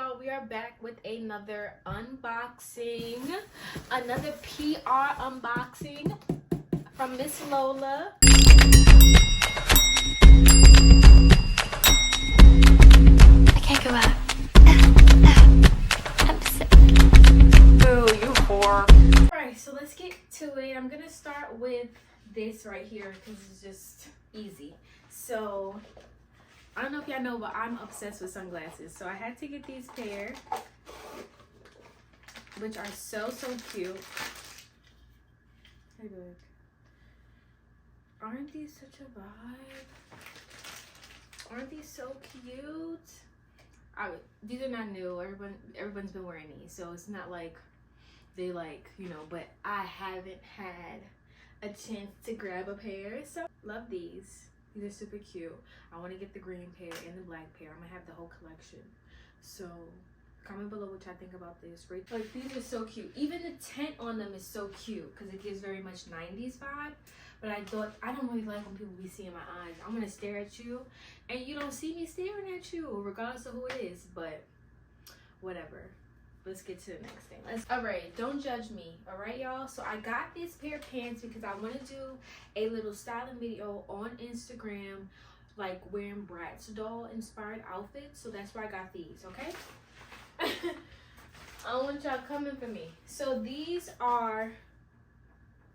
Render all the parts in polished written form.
y'all, we are back with another unboxing, another PR unboxing from Misslola. I can't go out. I'm sick. Boo, you whore. Alright, so let's get to it. I'm gonna start with this right here because it's just easy. So I don't know if y'all know, but I'm obsessed with sunglasses. So I had to get these pair, which are so cute. Hey, look. Aren't these such a vibe? Aren't these so cute? These are not new. Everyone's been wearing these, so it's not like they but I haven't had a chance to grab a pair. So love these. These are super cute. I want to get the green pair and the black pair. I'm gonna have the whole collection. So comment below what y'all think about this. Like, these are so cute. Even the tint on them is so cute because it gives very much 90s vibe. But I thought, I don't really like when people be seeing my eyes. I'm gonna stare at you and you don't see me staring at you regardless of who it is. But whatever. Let's get to the next thing. Alright, don't judge me. Alright, y'all? So I got this pair of pants because I want to do a little styling video on Instagram, like wearing Bratz doll inspired outfits. So that's why I got these, okay? I don't want y'all coming for me. So these are,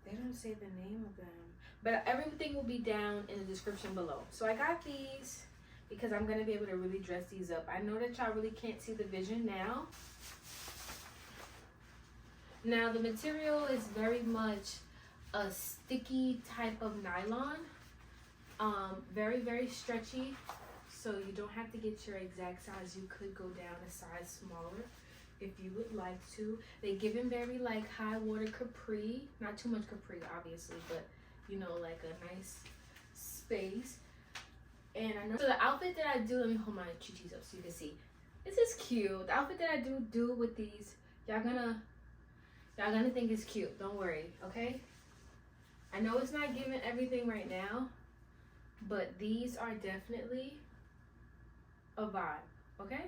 they don't say the name of them, but everything will be down in the description below. So I got these because I'm going to be able to really dress these up. I know that y'all really can't see the vision now. Now the material is very much a sticky type of nylon, very stretchy, so you don't have to get your exact size. You could go down a size smaller if you would like to. They give him very like high water capri, not too much capri obviously, but you know, like a nice space. And I know, so the outfit that I do, let me hold my chichis up so you can see. This is cute. The outfit that I do with these, y'all gonna think it's cute. Don't worry, okay? I know it's not giving everything right now, but these are definitely a vibe, okay?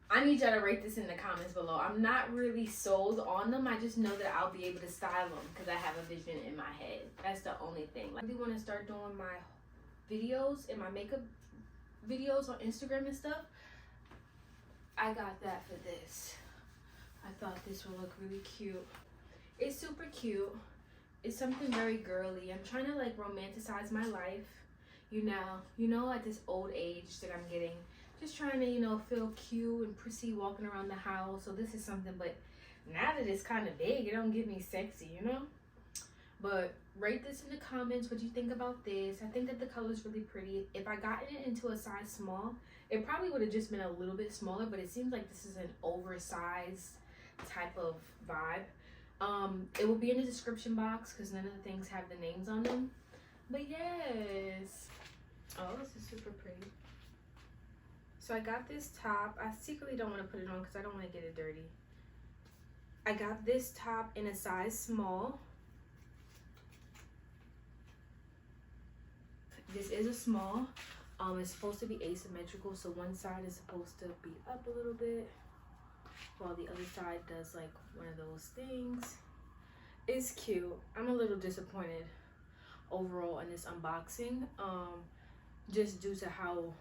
I need y'all to rate this in the comments below. I'm not really sold on them. I just know that I'll be able to style them because I have a vision in my head. That's the only thing. Like, I really want to start doing my videos and my makeup videos on Instagram and stuff. I got that for this. I thought this would look really cute. It's super cute. It's something very girly. I'm trying to like romanticize my life. You know, at this old age that I'm getting. Just trying to, you know, feel cute and prissy walking around the house. So this is something, but now that it's kind of big, it don't get me sexy, you know? But rate this in the comments. What you think about this? I think that the color is really pretty. If I gotten it into a size small, it probably would have just been a little bit smaller, but it seems like this is an oversized type of vibe. It will be in the description box because none of the things have the names on them. But yes. Oh, this is super pretty. So I got this top. I secretly don't want to put it on because I don't want to get it dirty. I got this top in a size small. This is a small. It's supposed to be asymmetrical, so one side is supposed to be up a little bit while the other side does like one of those things. It's cute. I'm a little disappointed overall in this unboxing, just due to how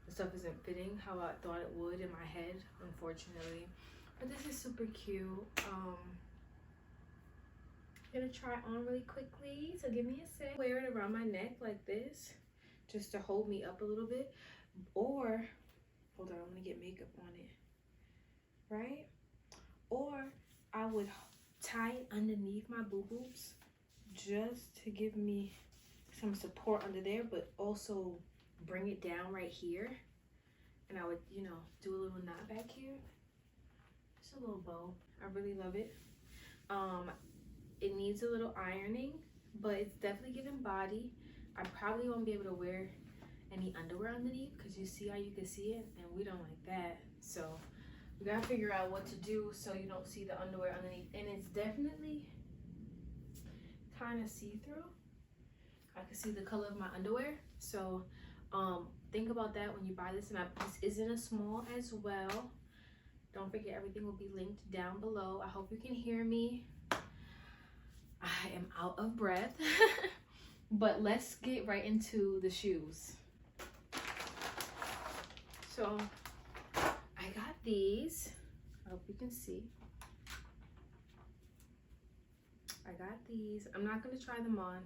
the stuff isn't fitting how I thought it would in my head, unfortunately. But this is super cute. I'm gonna try on really quickly, so give me a sec. Wear it around my neck like this, just to hold me up a little bit. Or, hold on, I'm gonna get makeup on it. Right? Or I would tie it underneath my boo-boos just to give me some support under there, but also bring it down right here. And I would, you know, do a little knot back here. Just a little bow. I really love it. It needs a little ironing, but it's definitely giving body. I probably won't be able to wear any underwear underneath because you see how you can see it, and we don't like that. So we gotta figure out what to do so you don't see the underwear underneath. And it's definitely kind of see-through. I can see the color of my underwear. So think about that when you buy this. And this is in a small as well. Don't forget, everything will be linked down below. I hope you can hear me. I am out of breath. But let's get right into the shoes. So I got these. I hope you can see. I got these. I'm not gonna try them on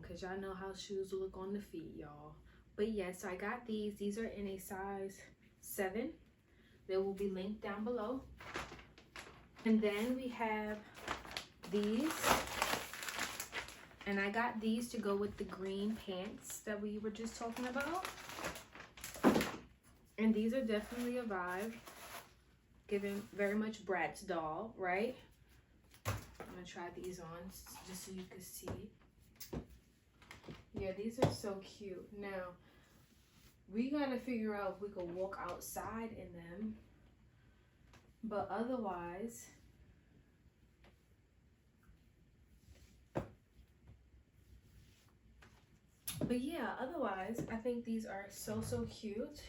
because y'all know how shoes look on the feet, y'all. But yeah, so I got these. These are in a size 7. They will be linked down below. And then we have these. And I got these to go with the green pants that we were just talking about. And these are definitely a vibe. Giving very much Bratz doll, right? I'm gonna try these on just so you can see. Yeah, these are so cute. Now, we gotta figure out if we can walk outside in them. But otherwise, I think these are so cute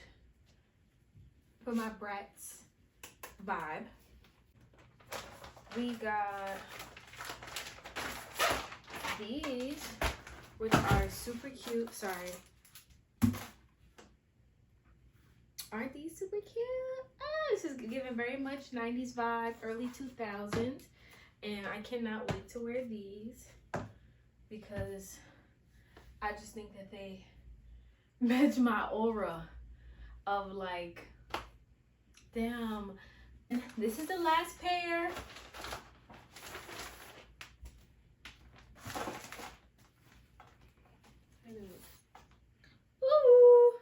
for my Bratz vibe. We got these, which are super cute. Sorry. Aren't these super cute? This is giving very much 90s vibe, early 2000s. And I cannot wait to wear these because I just think that they match my aura of like, damn, this is the last pair. Ooh.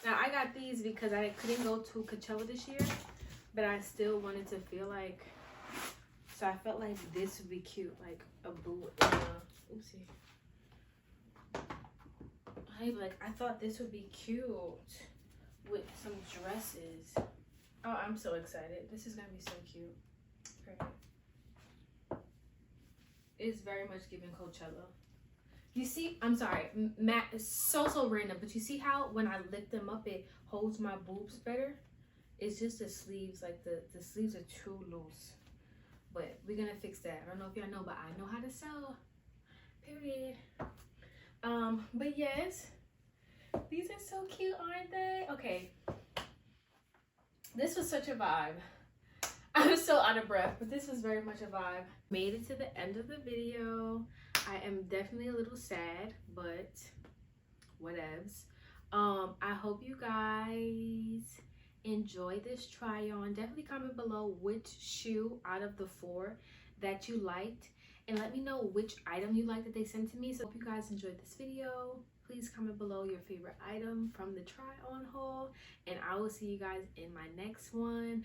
Now I got these because I couldn't go to Coachella this year, but I still wanted to feel like, so I felt like this would be cute, like a boot and a, oopsie. I thought this would be cute with some dresses. Oh, I'm so excited. This is gonna be so cute. Okay. It's very much giving Coachella. You see, I'm sorry, Matt is so random, but you see how when I lift them up, it holds my boobs better? It's just the sleeves, like the sleeves are too loose. But we're gonna fix that. I don't know if y'all know, but I know how to sew. Period. But yes, these are so cute, aren't they? Okay. This was such a vibe. I'm so out of breath, but this was very much a vibe. Made it to the end of the video. I am definitely a little sad, but whatevs. I hope you guys enjoy this try on. Definitely comment below which shoe out of the 4 that you liked, and let me know which item you liked that they sent to me. So I hope you guys enjoyed this video. Please comment below your favorite item from the try on haul, and I will see you guys in my next one.